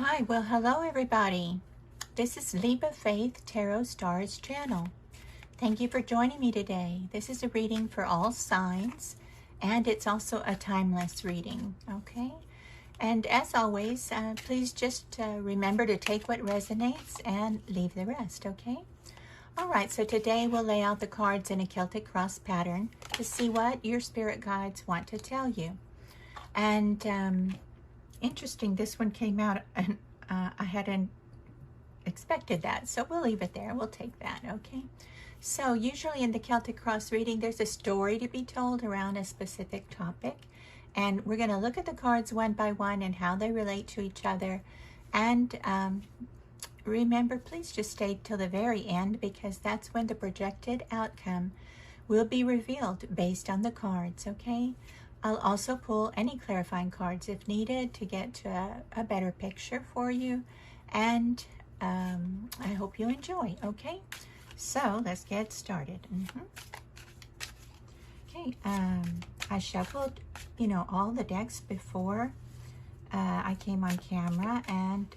Hi, well, hello everybody. This is Leap of Faith Tarot Star's channel. Thank you for joining me today. This is a reading for all signs, and it's also a timeless reading, okay? And as always, please just remember to take what resonates and leave the rest, okay? All right, so today we'll lay out the cards in a Celtic Cross pattern to see what your spirit guides want to tell you. And interesting, this one came out and I hadn't expected that, so we'll leave it there. We'll take that, okay? So usually in the Celtic Cross reading, there's a story to be told around a specific topic, and we're going to look at the cards one by one and how they relate to each other. And remember, please just stay till the very end, because that's when the projected outcome will be revealed based on the cards, okay? I'll also pull any clarifying cards if needed to get to a better picture for you. And I hope you enjoy, okay? So let's get started. Okay, I shuffled, all the decks before I came on camera, and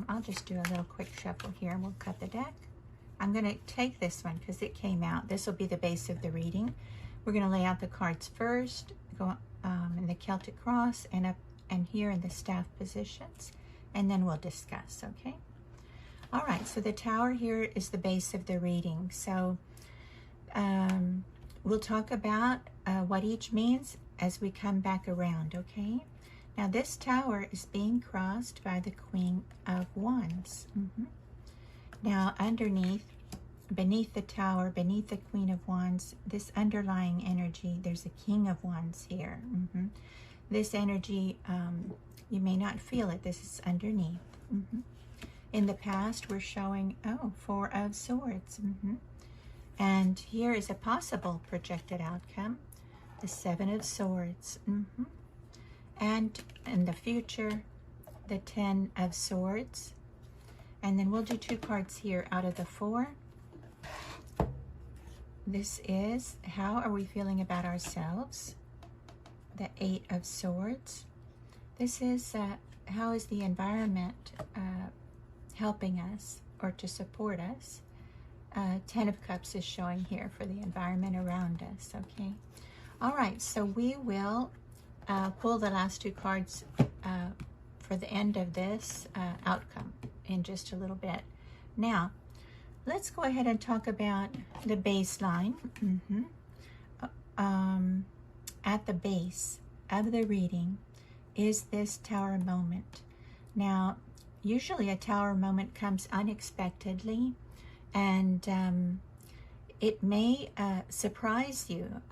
I'll just do a little quick shuffle here and we'll cut the deck. I'm going to take this one because it came out. This will be the base of the reading. We're going to lay out the cards first, go in the Celtic Cross and up and here in the staff positions, and then we'll discuss, okay? All right, so the Tower here is the base of the reading. So we'll talk about what each means as we come back around, okay? Now this Tower is being crossed by the Queen of Wands. Now beneath the Tower, beneath the Queen of Wands, this underlying energy, there's a King of Wands here. This energy, you may not feel it. This is underneath. In the past, we're showing, Four of Swords. And here is a possible projected outcome, the Seven of Swords. And in the future, the Ten of Swords. And then we'll do two cards here out of the four. This is, how are we feeling about ourselves? The Eight of Swords. This is, how is the environment helping us or to support us? Ten of Cups is showing here for the environment around us, okay? All right, so we will pull the last two cards for the end of this outcome in just a little bit. Now, let's go ahead and talk about the baseline. At the base of the reading is this Tower moment. Now, usually a Tower moment comes unexpectedly, and it may surprise you.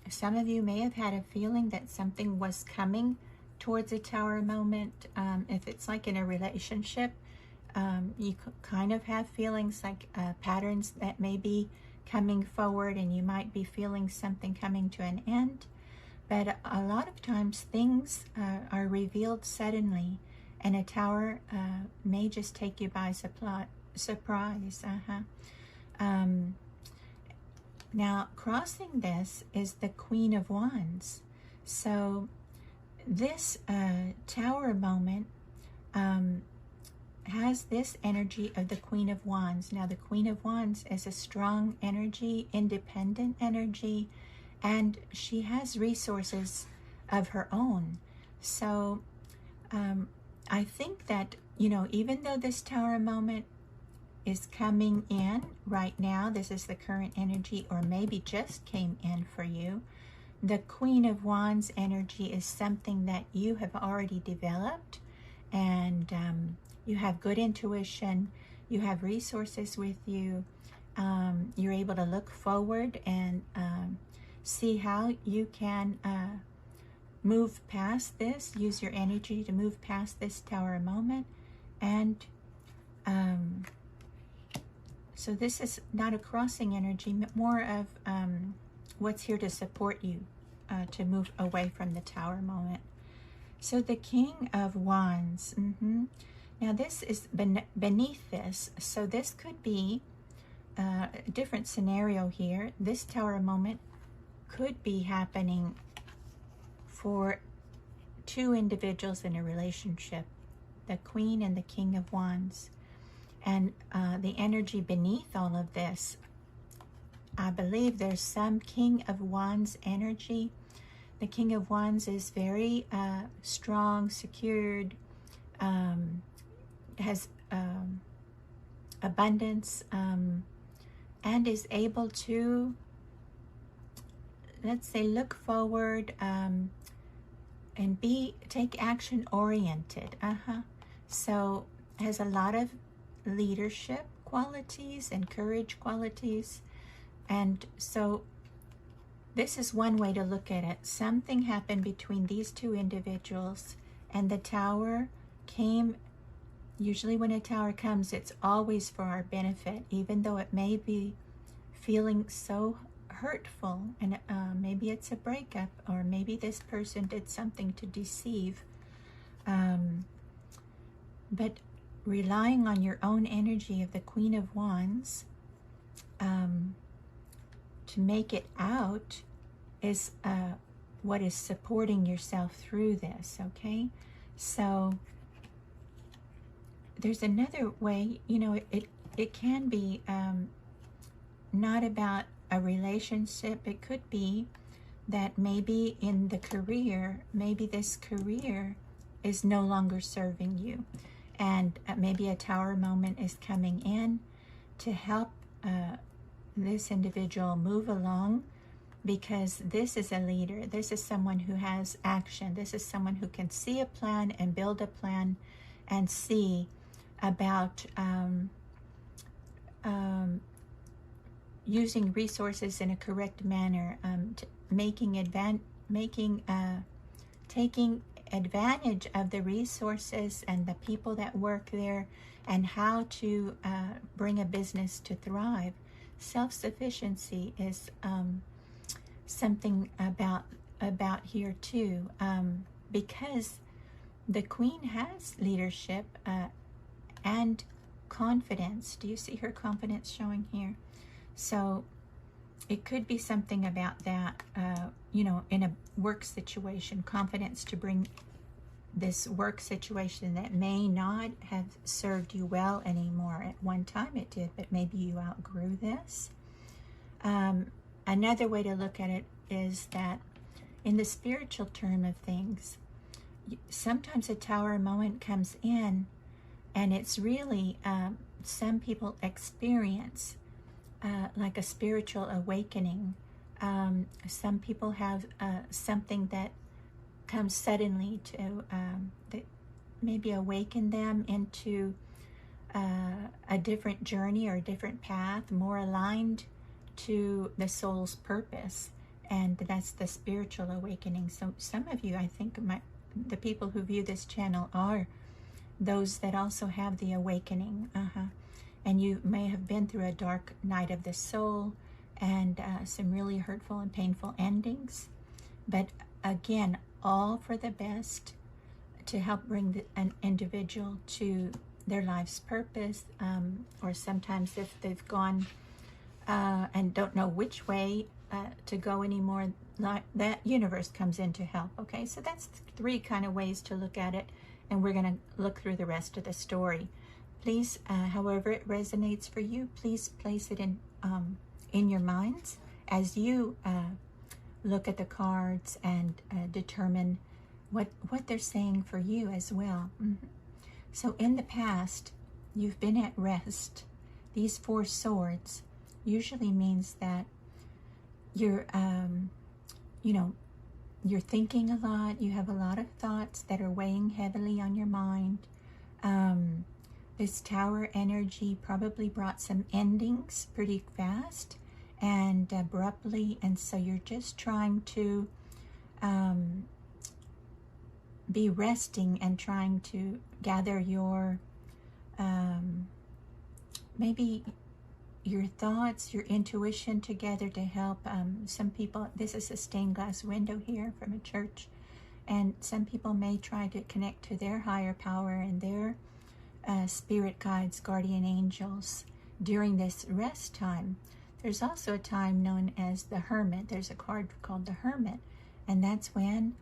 Some of you may have had a feeling that something was coming towards a Tower moment. If it's like in a relationship, you kind of have feelings like patterns that may be coming forward, and you might be feeling something coming to an end. But a lot of times things are revealed suddenly, and a Tower may just take you by surprise. Now, crossing this is the Queen of Wands. So this Tower moment has this energy of the Queen of Wands. Now, the Queen of Wands is a strong energy, independent energy, and she has resources of her own. So I think that, even though this Tower moment is coming in right now, this is the current energy, or maybe just came in for you, the Queen of Wands energy is something that you have already developed, and you have good intuition, you have resources with you, you're able to look forward and see how you can move past this, use your energy to move past this Tower moment. And so this is not a crossing energy, but more of what's here to support you to move away from the Tower moment. So the King of Wands. Now this is beneath this, so this could be a different scenario here. This Tower moment could be happening for two individuals in a relationship. the Queen and the King of Wands. And the energy beneath all of this, I believe there's some King of Wands energy. The King of Wands is very strong, secured, has abundance, and is able to, let's say, look forward and take action oriented. So has a lot of leadership qualities and courage qualities. And so this is one way to look at it. Something happened between these two individuals, and the Tower came. Usually when a Tower comes, it's always for our benefit, even though it may be feeling so hurtful, and maybe it's a breakup, or maybe this person did something to deceive. But relying on your own energy of the Queen of Wands to make it out is what is supporting yourself through this, okay? So there's another way, you know, it can be not about a relationship. It could be that maybe in the career, maybe this career is no longer serving you, and maybe a Tower moment is coming in to help this individual move along, because this is a leader. This is someone who has action. This is someone who can see a plan and build a plan and see about using resources in a correct manner, taking advantage of the resources and the people that work there, and how to bring a business to thrive. Self-sufficiency is something about here too, because the Queen has leadership and confidence. Do you see her confidence showing here? So it could be something about that, you know, in a work situation, confidence to bring this work situation that may not have served you well anymore. At one time it did, but maybe you outgrew this. Another way to look at it is that in the spiritual term of things, sometimes a Tower moment comes in, and it's really, some people experience like a spiritual awakening. Some people have something that comes suddenly to that maybe awaken them into a different journey or a different path, more aligned to the soul's purpose, and that's the spiritual awakening. So some of you, I think, the people who view this channel are those that also have the awakening. And you may have been through a dark night of the soul and some really hurtful and painful endings, but again, all for the best, to help bring an individual to their life's purpose, or sometimes if they've gone and don't know which way to go anymore, that universe comes in to help. Okay, so that's 3 kind of ways to look at it, and we're going to look through the rest of the story. Please, however it resonates for you, please place it in your minds as you look at the cards and determine what they're saying for you as well. So in the past, you've been at rest. These 4 swords usually means that you're, you know, you're thinking a lot. You have a lot of thoughts that are weighing heavily on your mind. This Tower energy probably brought some endings pretty fast and abruptly, and so you're just trying to be resting and trying to gather your maybe your thoughts, your intuition together to help. Some people, this is a stained glass window here from a church, and some people may try to connect to their higher power and their spirit guides, guardian angels during this rest time. There's also a time known as the Hermit. There's a card called the Hermit, and that's when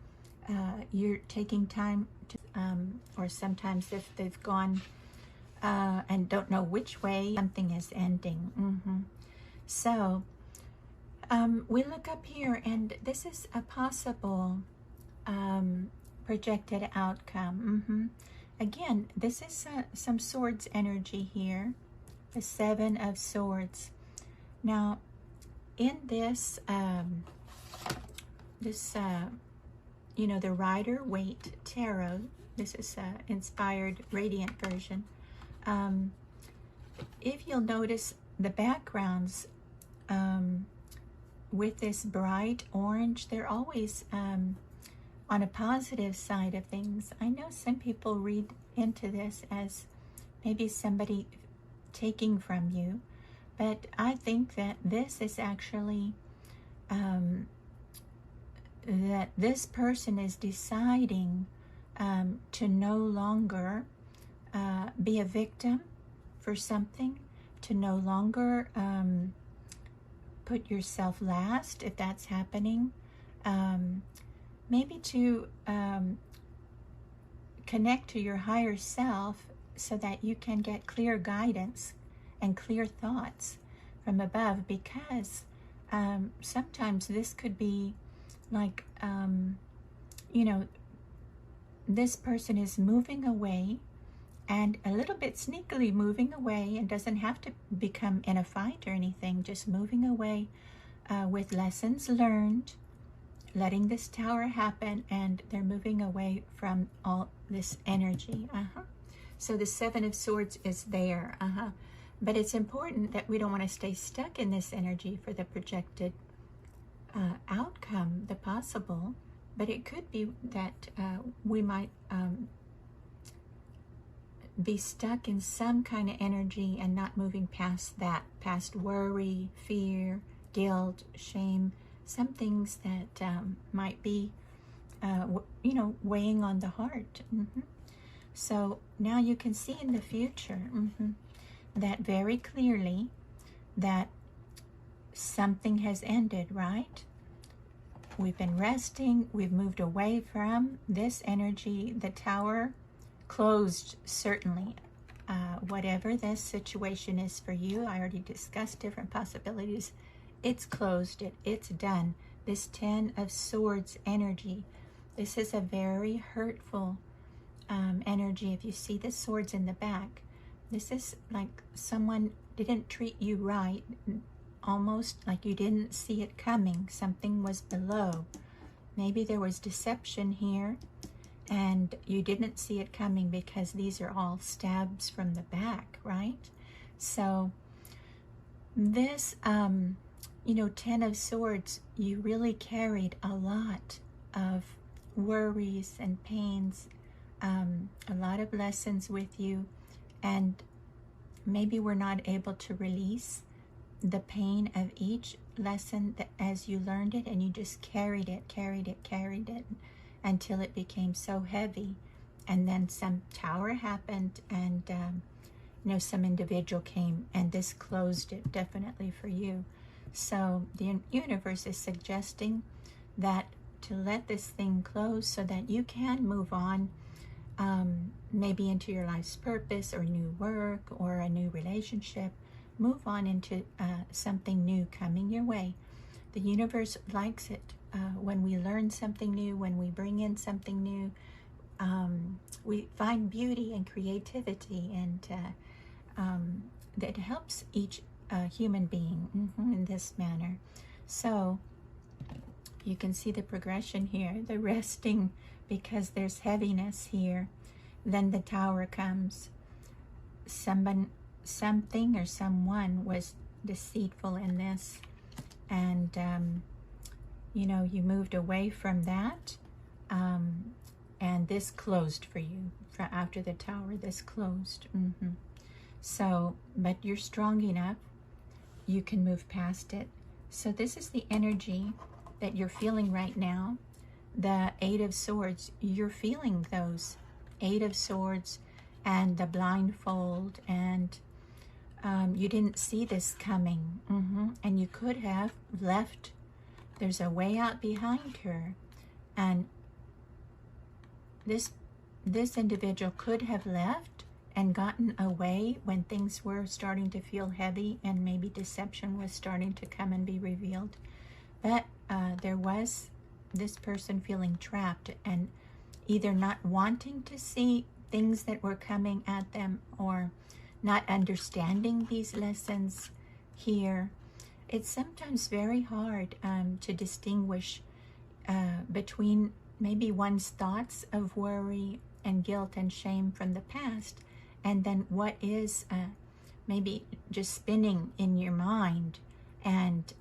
you're taking time or sometimes if they've gone and don't know which way, something is ending. So we look up here, and this is a possible projected outcome. Again, this is some swords energy here, the Seven of Swords. Now, in this, you know, the Rider-Waite Tarot, this is inspired radiant version. If you'll notice the backgrounds with this bright orange, they're always on a positive side of things. I know some people read into this as maybe somebody taking from you, but I think that this is actually that this person is deciding to no longer be a victim for something, to no longer put yourself last, if that's happening. Maybe to connect to your higher self so that you can get clear guidance and clear thoughts from above, because sometimes this could be like, you know, this person is moving away, and a little bit sneakily moving away, and doesn't have to become in a fight or anything, just moving away with lessons learned, letting this tower happen, and they're moving away from all this energy. So the Seven of Swords is there. But it's important that we don't want to stay stuck in this energy for the projected outcome, the possible. But it could be that we might be stuck in some kind of energy and not moving past that, past worry, fear, guilt, shame, some things that might be, you know, weighing on the heart. So now you can see in the future that very clearly that something has ended, right? We've been resting, we've moved away from this energy. The tower closed, certainly. Whatever this situation is for you, I already discussed different possibilities. It's closed, it's done. This Ten of Swords energy, this is a very hurtful energy. If you see the swords in the back, this is like someone didn't treat you right, almost like you didn't see it coming. Something was below. Maybe there was deception here, and you didn't see it coming because these are all stabs from the back, right? So this, you know, Ten of Swords, you really carried a lot of worries and pains, a lot of lessons with you, and maybe we're not able to release the pain of each lesson that as you learned it, and you just carried it until it became so heavy. And then some tower happened, and you know, some individual came, and this closed it definitely for you. So the universe is suggesting that to let this thing close so that you can move on, maybe into your life's purpose or new work or a new relationship. Move on into something new coming your way. The universe likes it when we learn something new, when we bring in something new. We find beauty and creativity, and that helps each human being in this manner. So you can see the progression here, the resting, because there's heaviness here. Then the tower comes. Something or someone was deceitful in this, and you know, you moved away from that, and this closed for you. After the tower, this closed. So, but you're strong enough, you can move past it. So this is the energy that you're feeling right now. The Eight of Swords, you're feeling those Eight of Swords and the blindfold, and you didn't see this coming, and you could have left. There's a way out behind her, and this this individual could have left and gotten away when things were starting to feel heavy and maybe deception was starting to come and be revealed. But there was this person feeling trapped and either not wanting to see things that were coming at them or not understanding these lessons here. It's sometimes very hard to distinguish between maybe one's thoughts of worry and guilt and shame from the past, and then what is maybe just spinning in your mind, and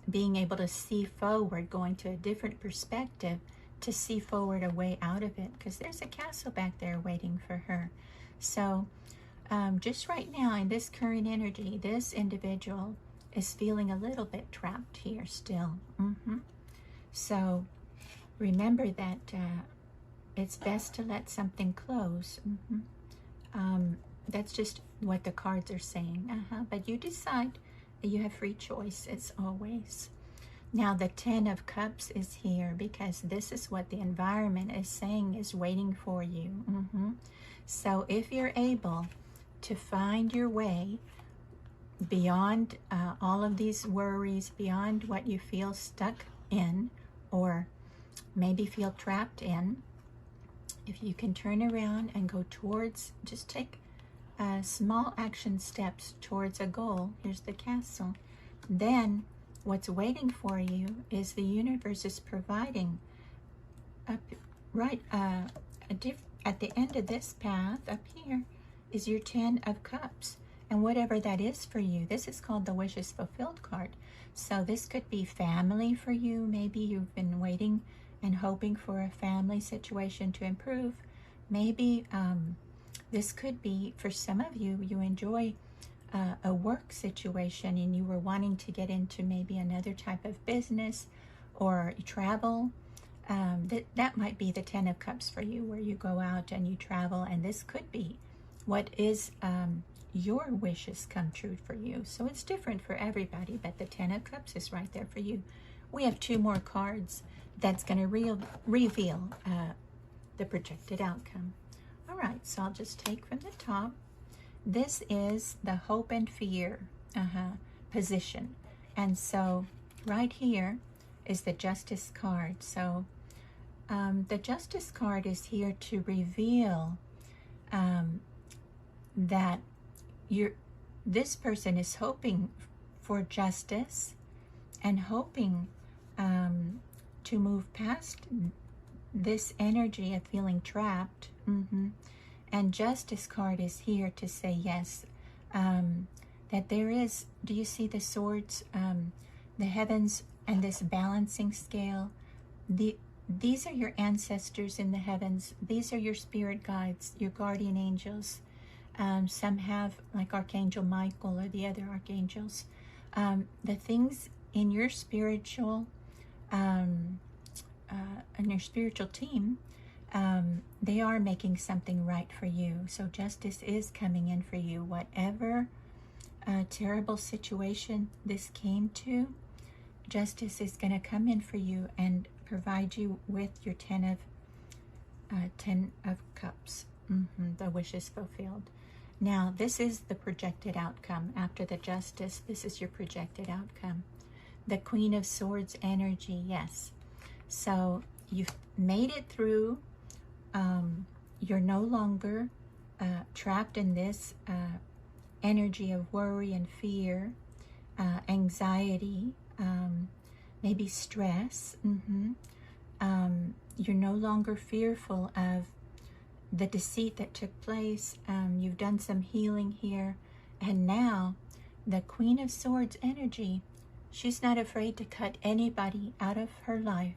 being able to see forward, going to a different perspective to see forward a way out of it, because there's a castle back there waiting for her. So just right now in this current energy, this individual is feeling a little bit trapped here still. So remember that it's best to let something close. That's just what the cards are saying. But you decide. You have free choice, as always. Now the 10 of Cups is here because this is what the environment is saying is waiting for you. So if you're able to find your way beyond all of these worries, beyond what you feel stuck in or maybe feel trapped in, if you can turn around and go towards, just take small action steps towards a goal. Here's the castle. Then what's waiting for you is the universe is providing at the end of this path up here is your 10 of Cups. And whatever that is for you, this is called the Wishes Fulfilled card. So this could be family for you. Maybe you've been waiting and hoping for a family situation to improve. Maybe this could be, for some of you, you enjoy a work situation and you were wanting to get into maybe another type of business or travel. That might be the 10 of Cups for you, where you go out and you travel, and this could be what is your wishes come true for you. So it's different for everybody, but the 10 of Cups is right there for you. We have 2 more cards that's going to reveal the projected outcome. All right, so I'll just take from the top. This is the hope and fear position. And so right here is the Justice card. So the Justice card is here to reveal that this person is hoping for justice and hoping to move past this energy of feeling trapped. And Justice card is here to say yes, that there is, do you see the swords, the heavens, and this balancing scale? These are your ancestors in the heavens. These are your spirit guides, your guardian angels. Some have, like Archangel Michael or the other archangels. The things in your spiritual team, they are making something right for you. So justice is coming in for you. Whatever terrible situation this came to, justice is going to come in for you and provide you with your 10 of Cups. The wishes fulfilled. Now, this is the projected outcome. After the Justice, this is your projected outcome. The Queen of Swords energy, yes. So you've made it through. You're no longer trapped in this energy of worry and fear, anxiety, maybe stress. You're no longer fearful of the deceit that took place. You've done some healing here. And now the Queen of Swords energy, she's not afraid to cut anybody out of her life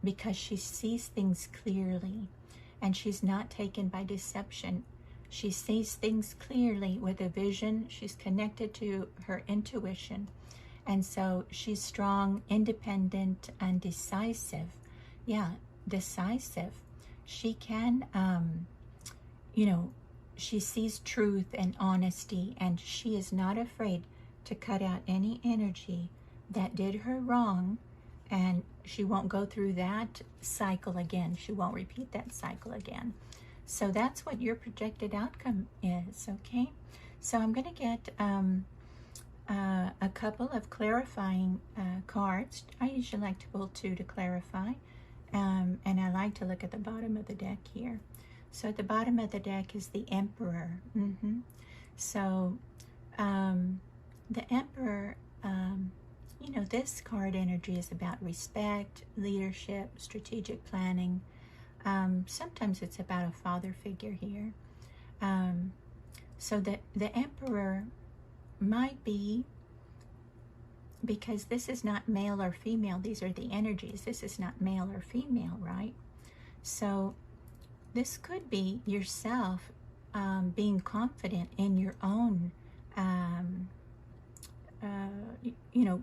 because she sees things clearly and she's not taken by deception. She sees things clearly with a vision. She's connected to her intuition. And so she's strong, independent, and decisive. Yeah, decisive. She can, she sees truth and honesty, and she is not afraid to cut out any energy that did her wrong and she won't go through that cycle again. She won't repeat that cycle again. So that's what your projected outcome is, okay? So I'm going to get a couple of clarifying cards. I usually like to pull 2 to clarify, and I like to look at the bottom of the deck here. So at the bottom of the deck is the Emperor. So the Emperor, you know, this card energy is about respect, leadership, strategic planning. Sometimes it's about a father figure here. So the Emperor might be, because this is not male or female, these are the energies, this is not male or female, right? So this could be yourself being confident in your own, you know,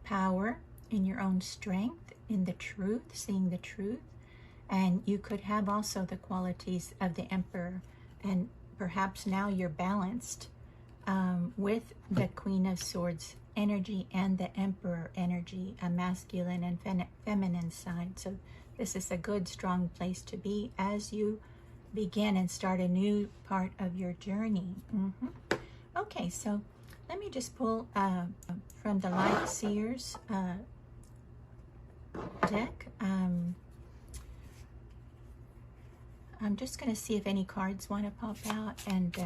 power, in your own strength, in the truth, seeing the truth. And you could have also the qualities of the Emperor, and perhaps now you're balanced with the Queen of Swords energy and the Emperor energy, a masculine and feminine side. So this is a good, strong place to be as you begin and start a new part of your journey. Okay, so let me just pull from the Light Seers deck. I'm just going to see if any cards want to pop out, and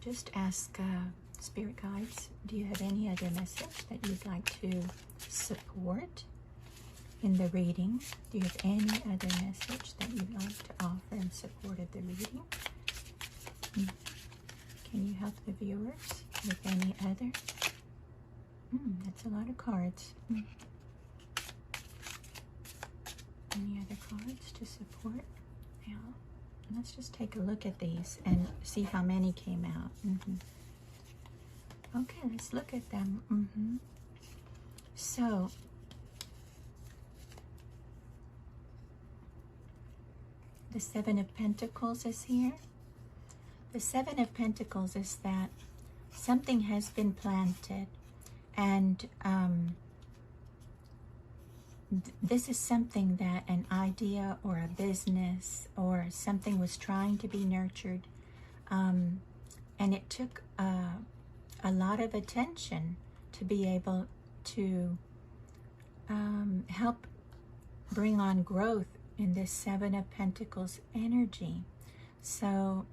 just ask Spirit Guides, do you have any other message that you'd like to support in the reading? Do you have any other message that you'd like to offer in support of the reading? Can you help the viewers with any other? That's a lot of cards. Any other cards to support? Yeah. Let's just take a look at these and see how many came out. Okay, let's look at them. So, the Seven of Pentacles is here. The Seven of Pentacles is that something has been planted, and this is something that an idea or a business or something was trying to be nurtured, and it took a lot of attention to be able to help bring on growth in this Seven of Pentacles energy. So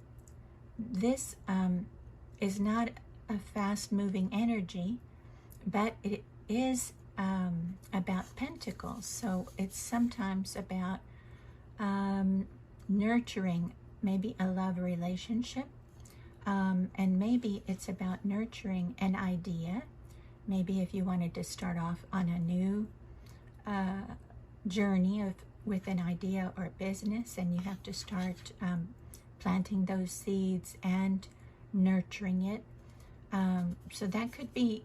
this is not a fast-moving energy, but it is about pentacles. So it's sometimes about nurturing maybe a love relationship, and maybe it's about nurturing an idea. Maybe if you wanted to start off on a new journey with an idea or business, and you have to start planting those seeds and nurturing it. So that could be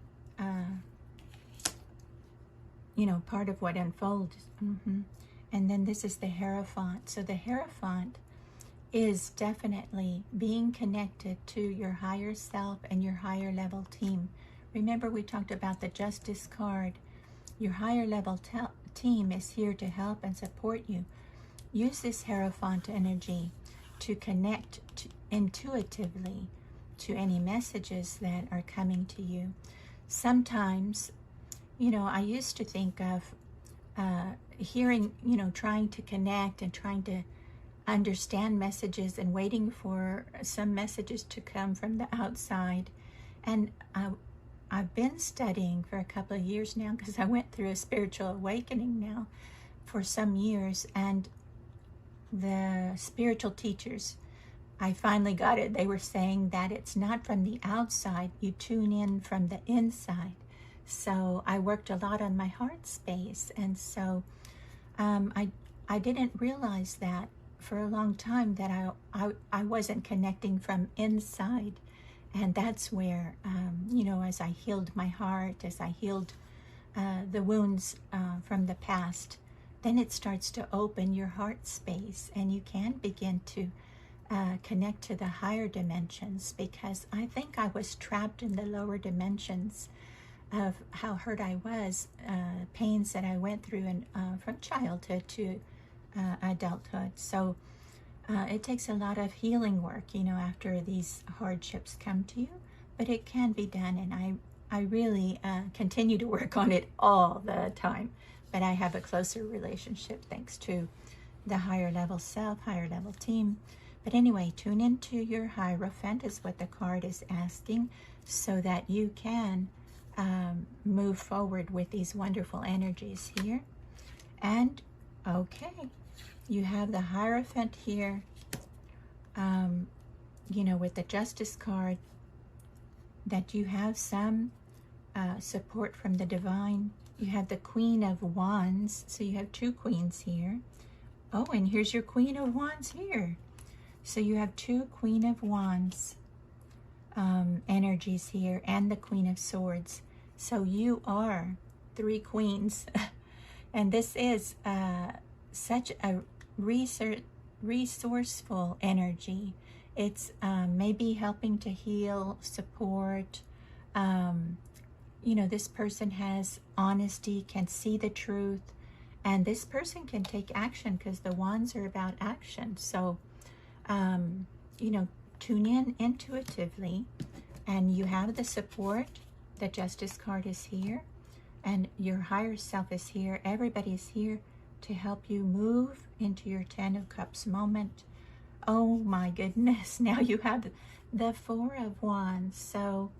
you know, part of what unfolds. And then this is the Hierophant. So the Hierophant is definitely being connected to your higher self and your higher level team. Remember, we talked about the Justice card. Your higher level team is here to help and support you. Use this Hierophant energy to connect intuitively to any messages that are coming to you. Sometimes, you know, I used to think of hearing, you know, trying to connect and trying to understand messages and waiting for some messages to come from the outside. And I've been studying for a couple of years now, because I went through a spiritual awakening now for some years. And the spiritual teachers, I finally got it. They were saying that it's not from the outside, you tune in from the inside. So I worked a lot on my heart space, and so I didn't realize that for a long time, that I wasn't connecting from inside. And that's where, you know, as I healed my heart, as I healed the wounds from the past, then it starts to open your heart space, and you can begin to connect to the higher dimensions, because I think I was trapped in the lower dimensions of how hurt I was, pains that I went through from childhood to adulthood. So it takes a lot of healing work, you know, after these hardships come to you, but it can be done, and I really continue to work on it all the time. But I have a closer relationship thanks to the higher level self, higher level team. But anyway, tune into your Hierophant is what the card is asking, so that you can move forward with these wonderful energies here. And okay, you have the Hierophant here, you know, with the Justice card, that you have some support from the divine. You have the Queen of Wands, so you have two queens here. Oh, and here's your Queen of Wands here. So you have two Queen of Wands energies here, and the Queen of Swords. So you are three queens. And this is such a resourceful energy. It's maybe helping to heal, support. You know, this person has honesty, can see the truth, and this person can take action, because the wands are about action. So, you know, tune in intuitively, and you have the support. The Justice card is here, and your higher self is here. Everybody's here to help you move into your 10 of Cups moment. Oh my goodness, now you have the Four of Wands. So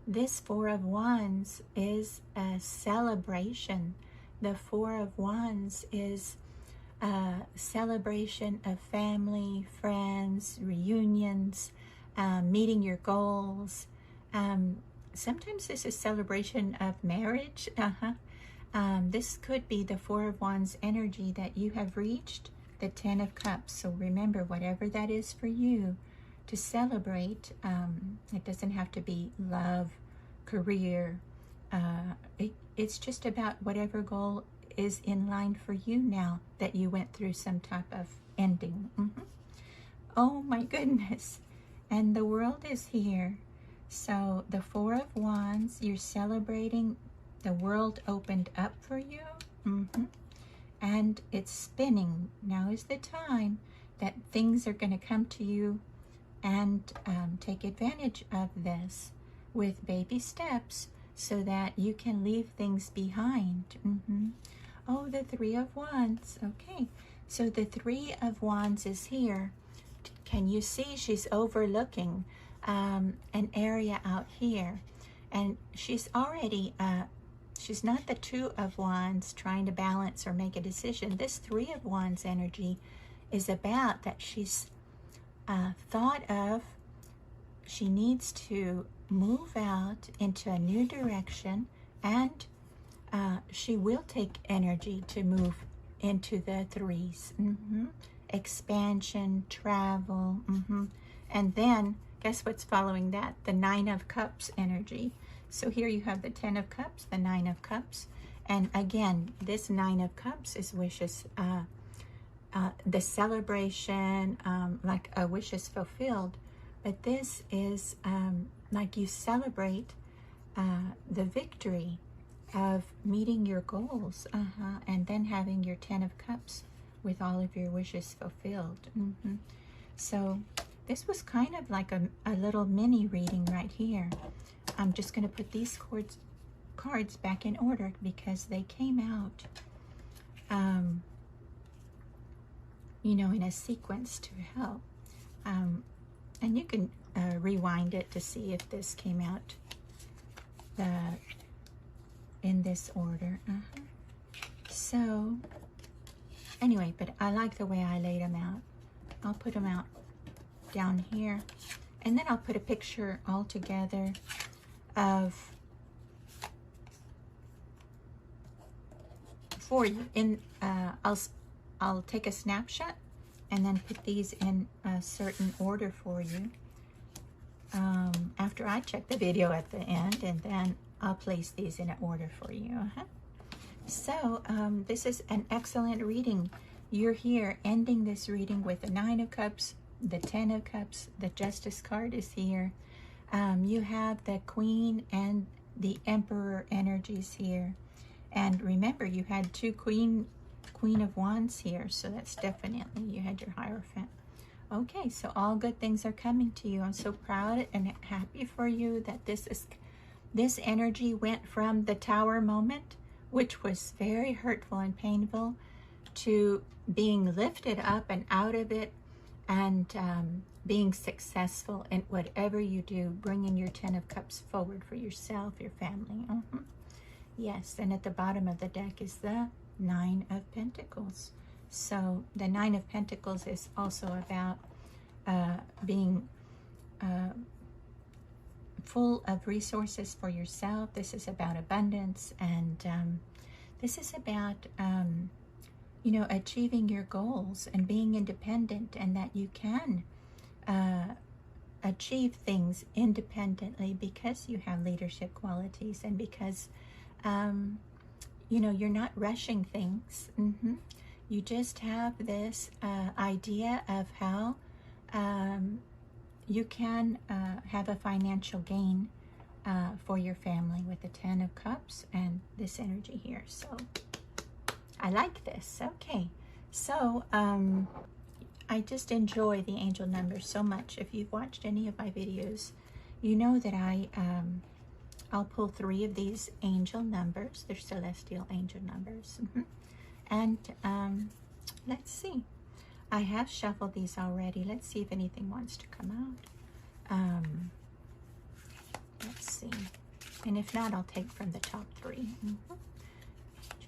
this Four of Wands is a celebration. The Four of Wands is a celebration of family, friends, reunions, meeting your goals. Sometimes this is celebration of marriage. This could be the Four of Wands energy that you have reached the 10 of Cups. So remember, whatever that is for you to celebrate, it doesn't have to be love, career. It's just about whatever goal is in line for you now that you went through some type of ending. Oh my goodness. And the World is here. So the Four of Wands, you're celebrating. The world opened up for you. And it's spinning. Now is the time that things are going to come to you, and take advantage of this with baby steps so that you can leave things behind. Oh, the Three of Wands. Okay, so the Three of Wands is here. Can you see she's overlooking an area out here? And she's already, she's not the Two of Wands trying to balance or make a decision. This Three of Wands energy is about that she's thought of, she needs to move out into a new direction, and she will take energy to move into the threes. Expansion, travel, and then guess what's following that? The Nine of Cups energy. So here you have the 10 of Cups, the 9 of Cups, and again, this 9 of Cups is wishes, the celebration, like a wish is fulfilled. But this is like you celebrate the victory of meeting your goals, and then having your 10 of Cups with all of your wishes fulfilled. So this was kind of like a little mini reading right here. I'm just going to put these cards back in order because they came out, you know, in a sequence to help. And you can rewind it to see if this came out in this order. So anyway, but I like the way I laid them out. I'll put them out down here, and then I'll put a picture all together of for you. In I'll take a snapshot and then put these in a certain order for you after I check the video at the end, and then I'll place these in an order for you. So this is an excellent reading. You're here ending this reading with the 9 of Cups, the 10 of Cups, the Justice card is here. You have the Queen and the Emperor energies here. And remember, you had two Queen of Wands here, so that's definitely, you had your Hierophant. Okay, so all good things are coming to you. I'm so proud and happy for you that this energy went from the Tower moment, which was very hurtful and painful, to being lifted up and out of it, and being successful in whatever you do, bringing your 10 of Cups forward for yourself, your family. Yes, and at the bottom of the deck is the 9 of Pentacles. So the 9 of Pentacles is also about being full of resources for yourself. This is about abundance, and this is about you know, achieving your goals and being independent, and that you can achieve things independently because you have leadership qualities, and because you know, you're not rushing things. You just have this idea of how you can have a financial gain for your family with the 10 of Cups and this energy here. So I like this. Okay, so I just enjoy the angel numbers so much. If you've watched any of my videos, you know that I'll pull 3 of these angel numbers. They're celestial angel numbers. And let's see. I have shuffled these already. Let's see if anything wants to come out. Let's see. And if not, I'll take from the top 3. Angel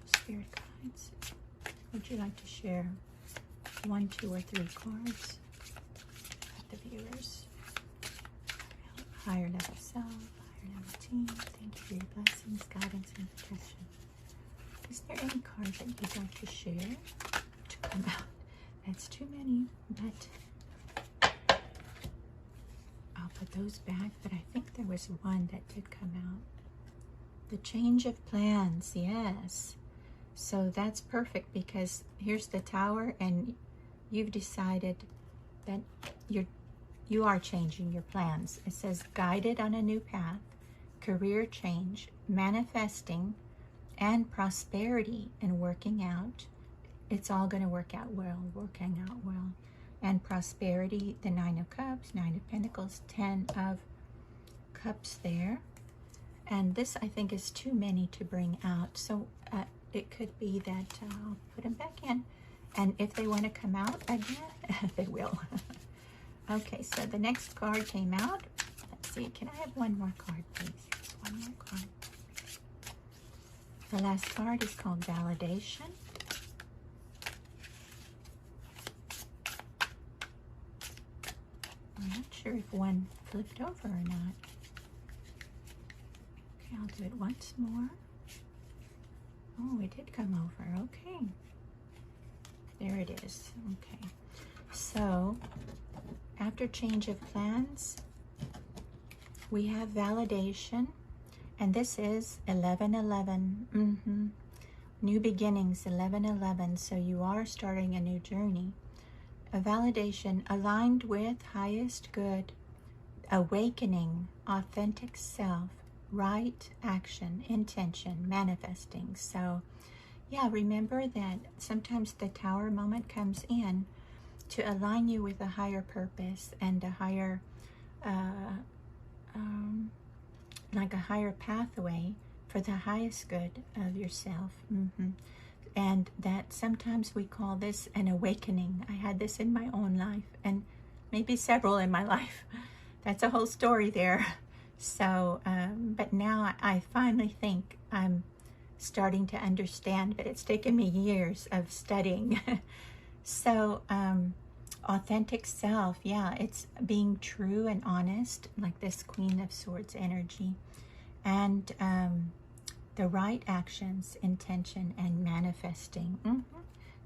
Spirit Guides. Would you like to share 1, 2, or 3 cards with the viewers? Higher level self, higher level team. Thank you for your blessings, guidance, and protection. Is there any card that you'd like to share to come out? That's too many, but I'll put those back. But I think there was one that did come out. The change of plans, yes. So that's perfect, because here's the Tower, and you've decided that you are changing your plans. It says guided on a new path, career change, manifesting, and prosperity and working out. It's all going to work out well, working out well. And prosperity, the 9 of Cups, 9 of Pentacles, 10 of Cups there. And this, I think, is too many to bring out. So it could be that I'll put them back in. And if they want to come out again, they will. Okay, so the next card came out. Let's see, can I have one more card, please? Here's one more card. The last card is called Validation. I'm not sure if one flipped over or not. Okay, I'll do it once more. Oh, it did come over. Okay. There it is. Okay. So, after change of plans, we have validation. And this is 11-11. New beginnings, 11-11. So you are starting a new journey. A validation aligned with highest good, awakening, authentic self, right action, intention, manifesting. So yeah, remember that sometimes the Tower moment comes in to align you with a higher purpose and a higher like a higher pathway for the highest good of yourself. And that sometimes we call this an awakening. I had this in my own life, and maybe several in my life. That's a whole story there. So, but now I finally think I'm starting to understand, but it's taken me years of studying. So, authentic self, yeah, it's being true and honest, like this Queen of Swords energy, and the right actions, intention, and manifesting.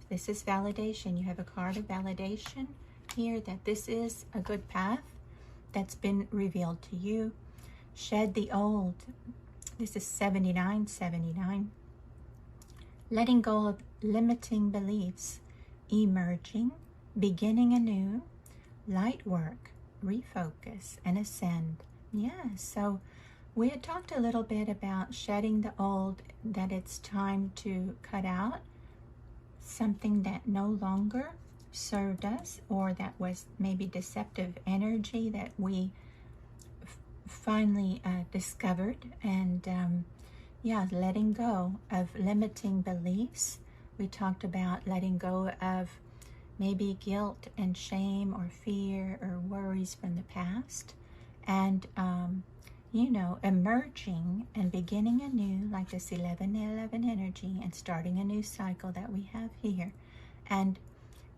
This is validation. You have a card of validation here, that this is a good path that's been revealed to you. Shed the old. This is 79. Letting go of limiting beliefs. Emerging, beginning anew, light work, refocus, and ascend. Yeah, so We had talked a little bit about shedding the old, that it's time to cut out something that no longer served us, or that was maybe deceptive energy that we finally discovered. And yeah, letting go of limiting beliefs. We talked about letting go of maybe guilt and shame or fear or worries from the past, and you know, emerging and beginning anew, like this 11-11 energy, and starting a new cycle that we have here. And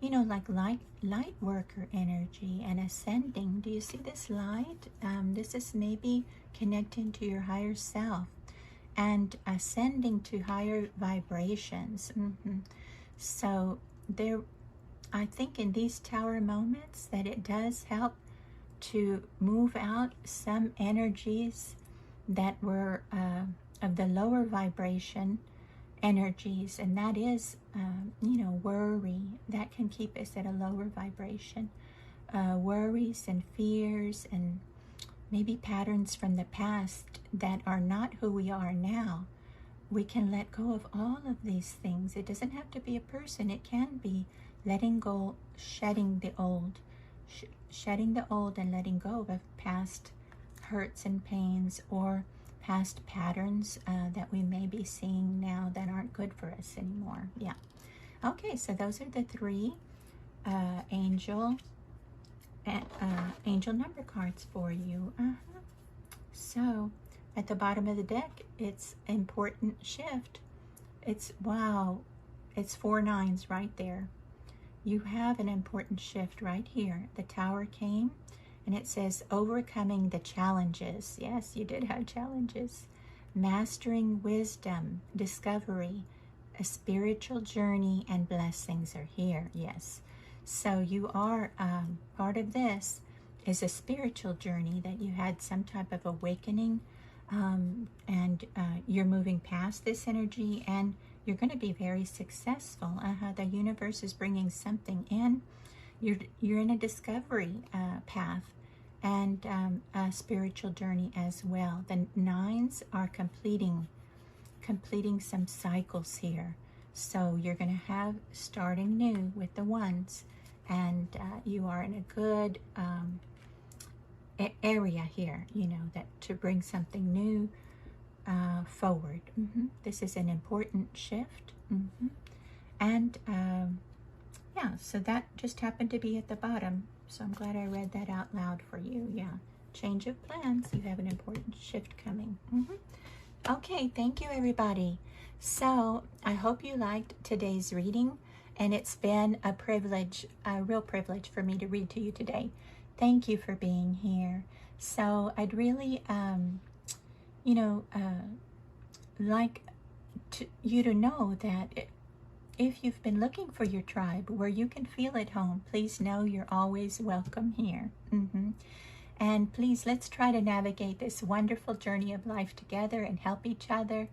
you know, like light worker energy and ascending. Do you see this light? This is maybe connecting to your higher self and ascending to higher vibrations. So there, I think in these tower moments that it does help to move out some energies that were of the lower vibration energies, and that is you know, worry. That can keep us at a lower vibration. Worries and fears and maybe patterns from the past that are not who we are now. We can let go of all of these things. It doesn't have to be a person. It can be letting go, shedding the old, shedding the old and letting go of past hurts and pains, or past patterns that we may be seeing now that aren't good for us anymore. Yeah. Okay, so those are the three angel number cards for you. So at the bottom of the deck, it's important shift. It's, wow, it's 4 9s right there. You have an important shift right here. The Tower came, and it says overcoming the challenges. Yes, you did have challenges. Mastering wisdom, discovery, a spiritual journey, and blessings are here. Yes. So you are, part of this is a spiritual journey, that you had some type of awakening, and you're moving past this energy, and you're going to be very successful. The universe is bringing something in. You're in a discovery path, and a spiritual journey as well. The 9s are completing some cycles here. So you're going to have starting new with the 1s, and you are in a good area here, you know, that to bring something new forward. This is an important shift. And yeah, so that just happened to be at the bottom. So I'm glad I read that out loud for you. Yeah, change of plans. You have an important shift coming. Okay, thank you, everybody. So I hope you liked today's reading, and it's been a privilege, a real privilege for me to read to you today. Thank you for being here. So I'd really, you know, like you to know that if you've been looking for your tribe where you can feel at home, please know you're always welcome here. And please, let's try to navigate this wonderful journey of life together and help each other.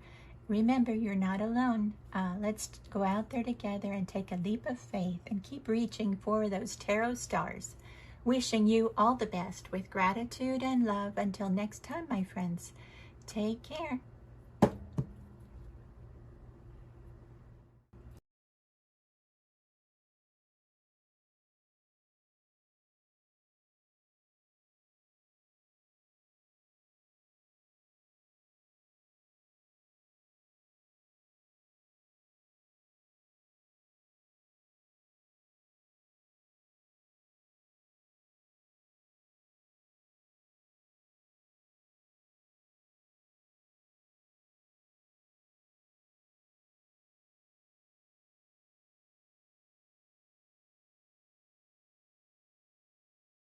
Remember, you're not alone. Let's go out there together and take a leap of faith and keep reaching for those tarot stars. Wishing you all the best with gratitude and love. Until next time, my friends, take care.